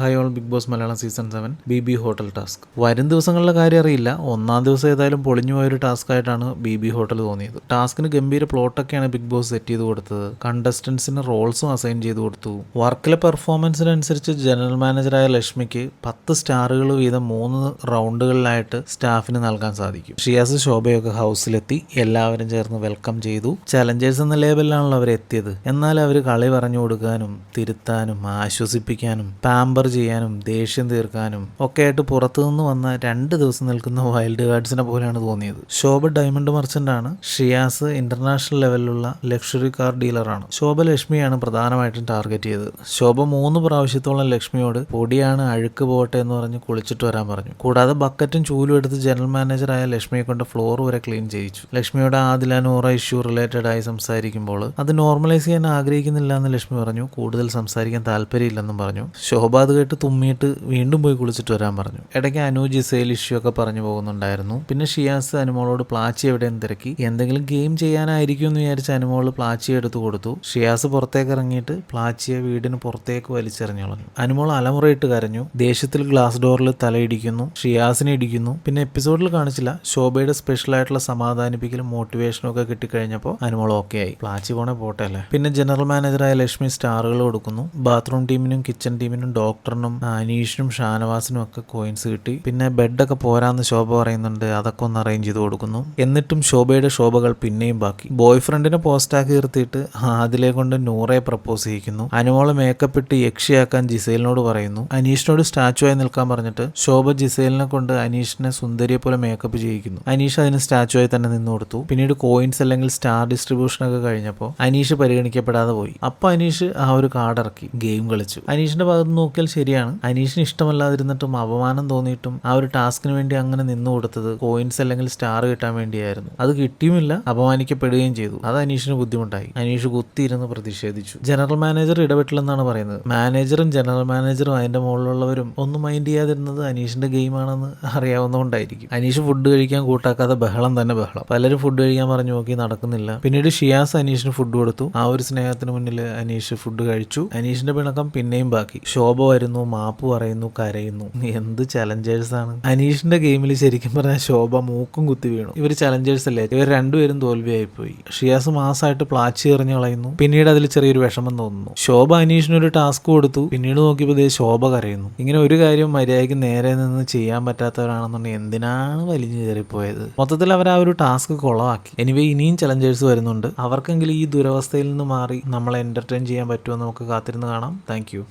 Hi all, Bigg Boss Malayalam season 7 BB hotel task. വരും ദിവസങ്ങളിലെ കാര്യം അറിയില്ല. ഒന്നാം ദിവസം ഏതായാലും പൊളിഞ്ഞു പോയൊരു ടാസ്ക് ആയിട്ടാണ് BB ഹോട്ടൽ തോന്നിയത്. ടാസ്കിന് ഗംഭീര പ്ലോട്ടൊക്കെയാണ് ബിഗ് ബോസ് സെറ്റ് ചെയ്ത് കൊടുത്തത്. കണ്ടസ്റ്റൻസിന് റോൾസും അസൈൻ ചെയ്ത് കൊടുത്തു. വർക്കിലെ പെർഫോമൻസിനനുസരിച്ച് ജനറൽ മാനേജറായ ലക്ഷ്മിക്ക് 10 സ്റ്റാറുകൾ വീതം 3 റൗണ്ടുകളിലായിട്ട് സ്റ്റാഫിന് നൽകാൻ സാധിക്കും. ഷിയാസ് ശോഭയൊക്കെ ഹൗസിലെത്തി എല്ലാവരും ചേർന്ന് വെൽക്കം ചെയ്തു. ചലഞ്ചേഴ്സ് എന്ന ലേബലിലാണല്ലോ അവരെത്തിയത്. എന്നാൽ അവർ കളി പറഞ്ഞു കൊടുക്കാനും തിരുത്താനും ആശ്വസിപ്പിക്കാനും പാമ്പർ ചെയ്യാനും ദേഷ്യം തീർക്കാനും ഒക്കെ ആയിട്ട് പുറത്തുനിന്ന് വന്ന 2 ദിവസം നിൽക്കുന്ന വൈൽഡ് കാർഡ്സിനെ പോലെയാണ് തോന്നിയത്. ശോഭ ഡയമണ്ട് മർച്ചന്റ് ആണ്. ഷിയാസ് ഇന്റർനാഷണൽ ലെവലിലുള്ള ലക്ഷറി കാർ ഡീലറാണ്. ശോഭ ലക്ഷ്മിയാണ് പ്രധാനമായിട്ടും ടാർഗറ്റ് ചെയ്തത്. ശോഭ 3 പ്രാവശ്യത്തോളം ലക്ഷ്മിയോട് പൊടിയാണ്, അഴുക്ക് പോട്ടെ എന്ന് പറഞ്ഞ് കുളിച്ചിട്ട് വരാൻ പറഞ്ഞു. കൂടാതെ ബക്കറ്റും ചൂലും എടുത്ത് ജനറൽ മാനേജറായ ലക്ഷ്മിയെ കൊണ്ട് ഫ്ലോർ വരെ ക്ലീൻ ചെയ്യിച്ചു. ലക്ഷ്മിയോട് ആദില നൂറ ഇഷ്യൂ റിലേറ്റഡ് ആയി സംസാരിക്കുമ്പോൾ അത് നോർമലൈസ് ചെയ്യാൻ ആഗ്രഹിക്കുന്നില്ല എന്ന് ലക്ഷ്മി പറഞ്ഞു. കൂടുതൽ സംസാരിക്കാൻ താല്പര്യമില്ലെന്നും പറഞ്ഞു. ശോഭ അത് കേട്ട് തുമ്മിയിട്ട് വീണ്ടും പോയി കുളിച്ചിട്ട് വരാൻ പറഞ്ഞു. ഇടയ്ക്ക് അനു ജിസേൽ ഇഷ്യൂ ഒക്കെ പറഞ്ഞു പോകുന്നുണ്ടായിരുന്നു. പിന്നെ ഷിയാസ് അനുമോളോട് പ്ലാച്ചി എവിടെയെന്ന് തിരക്കി. എന്തെങ്കിലും ഗെയിം ചെയ്യാനായിരിക്കും എന്ന് വിചാരിച്ച അനുമോള് പ്ലാച്ചി എടുത്തു കൊടുത്തു. ഷിയാസ് പുറത്തേക്ക് ഇറങ്ങിയിട്ട് പ്ലാച്ചിയെ വീടിന് പുറത്തേക്ക് വലിച്ചെറിഞ്ഞു കളഞ്ഞു. അനുമോൾ അലമുറയിട്ട് കരഞ്ഞു. ദേഷ്യത്തിൽ ഗ്ലാസ് ഡോറിൽ തലയിടിക്കുന്നു. ഷിയാസിനെ ഇടിക്കുന്നു. പിന്നെ എപ്പിസോഡിൽ കാണിച്ചില്ല, ശോഭയുടെ സ്പെഷ്യൽ ആയിട്ടുള്ള സമാധാനിപ്പിക്കലും മോട്ടിവേഷനും ഒക്കെ കിട്ടിക്കഴിഞ്ഞപ്പോൾ അനുമോൾ ഓക്കെ ആയി. പ്ലാച്ചി പോണേ പോട്ടെ അല്ലേ. പിന്നെ ജനറൽ മാനേജറായ ലക്ഷ്മി സ്റ്റാറുകൾ കൊടുക്കുന്നു. ബാത്റൂം ടീമിനും കിച്ചൺ ടീമിനും ഡോക്ടറിനും അനീഷിനും ഷാനവാസിനും ഒക്കെ കോയിൻസ് കിട്ടി. പിന്നെ ബെഡൊക്കെ പോരാന്ന് ശോഭ പറയുന്നുണ്ട്. അതൊക്കെ ഒന്ന് അറേഞ്ച് ചെയ്ത് കൊടുക്കുന്നു. എന്നിട്ടും ശോഭയുടെ ശോഭകൾ പിന്നെയും ബാക്കി. ബോയ് ഫ്രണ്ടിനെ പോസ്റ്റാക്കി നിർത്തിയിട്ട് അതിലെ കൊണ്ട് നൂറയെ പ്രപ്പോസ് ചെയ്യിക്കുന്നു. അനുമോളെ മേക്കപ്പ് ഇട്ട് യക്ഷിയാക്കാൻ ജിസേലിനോട് പറയുന്നു. അനീഷിനോട് സ്റ്റാച്ചു ആയി നിൽക്കാൻ പറഞ്ഞിട്ട് ശോഭ ജിസേലിനെ കൊണ്ട് അനീഷിനെ സുന്ദരിയെ പോലെ മേക്കപ്പ് ചെയ്യിക്കുന്നു. അനീഷ് അതിന് സ്റ്റാച്ചു ആയി തന്നെ നിന്ന് കൊടുത്തു. പിന്നീട് കോയിൻസ് അല്ലെങ്കിൽ സ്റ്റാർ ഡിസ്ട്രിബ്യൂഷൻ ഒക്കെ കഴിഞ്ഞപ്പോൾ അനീഷ് പരിഗണിക്കപ്പെടാതെ പോയി. അപ്പൊ അനീഷ് ആ ഒരു കാർഡ് ഇറക്കി ഗെയിം കളിച്ചു. അനീഷിന്റെ ഭാഗത്ത് നോക്കിയാൽ ശരിയാണ്. അനീഷിന് ഇഷ്ടമല്ലാതിരുന്നിട്ടും അപമാനം തോന്നിയിട്ടും ആ ഒരു ടാസ്കിന് വേണ്ടി അങ്ങനെ നിന്നു കൊടുത്തത് കോയിൻസ് അല്ലെങ്കിൽ സ്റ്റാർ കിട്ടാൻ വേണ്ടിയായിരുന്നു. അത് കിട്ടിയുമില്ല, അപമാനിക്കപ്പെടുകയും ചെയ്തു. അത് അനീഷിന് ബുദ്ധിമുട്ടായി. അനീഷ് കുത്തിയിരുന്ന് പ്രതിഷേധിച്ചു. ജനറൽ മാനേജർ ഇടപെട്ടില്ലെന്നാണ് പറയുന്നത്. മാനേജറും ജനറൽ മാനേജറും അതിന്റെ മുകളിലുള്ളവരും ഒന്നും മൈൻഡ് ചെയ്യാതിരുന്നത് അനീഷിന്റെ ഗെയിമാണെന്ന് അറിയാവുന്നതുകൊണ്ടായിരിക്കും. അനീഷ് ഫുഡ് കഴിക്കാൻ കൂട്ടാക്കാതെ ബഹളം തന്നെ ബഹളം. പലരും ഫുഡ് കഴിക്കാൻ പറഞ്ഞു നോക്കി, നടക്കുന്നില്ല. പിന്നീട് ഷിയാസ് അനീഷിന് ഫുഡ് കൊടുത്തു. ആ ഒരു സ്നേഹത്തിന് മുന്നിൽ അനീഷ് ഫുഡ് കഴിച്ചു. അനീഷിന്റെ പിണക്കം പിന്നെയും ബാക്കി. ശോഭ വരുന്നു, മാപ്പ് പറയുന്നു, കരയുന്നു. എന്ത് ചലഞ്ചേഴ്സാണ്. അനീഷിന്റെ ഗെയിമിൽ ശരിക്കും പറഞ്ഞാൽ ശോഭ മൂക്കും കുത്തി വീണു. ഇവർ ചലഞ്ചേഴ്സ് അല്ലേ, ഇവർ രണ്ടുപേരും തോൽവിയായിപ്പോയി. ഷിയാസ് മാസമായിട്ട് പ്ലാച്ചി എറിഞ്ഞു കളയുന്നു. പിന്നീട് അതിൽ ചെറിയൊരു വിഷമം തോന്നുന്നു. ശോഭ അനീഷിനൊരു ടാസ്ക് കൊടുത്തു. പിന്നീട് നോക്കിയപ്പോൾ ശോഭ കരയുന്നു. ഇങ്ങനെ ഒരു കാര്യം മര്യാദയ്ക്ക് നേരെ നിന്ന് ചെയ്യാൻ പറ്റാത്തവരാണെന്നുണ്ടെങ്കിൽ എന്തിനാണ് വലിഞ്ഞു കയറിപ്പോയത്. മൊത്തത്തിൽ അവർ ആ ഒരു ടാസ്ക് കുളമാക്കി. എനിവേ ഇനിയും ചലഞ്ചേഴ്സ് വരുന്നുണ്ട്. അവർക്കെങ്കിലും ഈ ദുരവസ്ഥയിൽ നിന്ന് മാറി നമ്മളെ എന്റർടൈൻ ചെയ്യാൻ പറ്റുമോ നമുക്ക് കാത്തിരുന്ന് കാണാം. താങ്ക്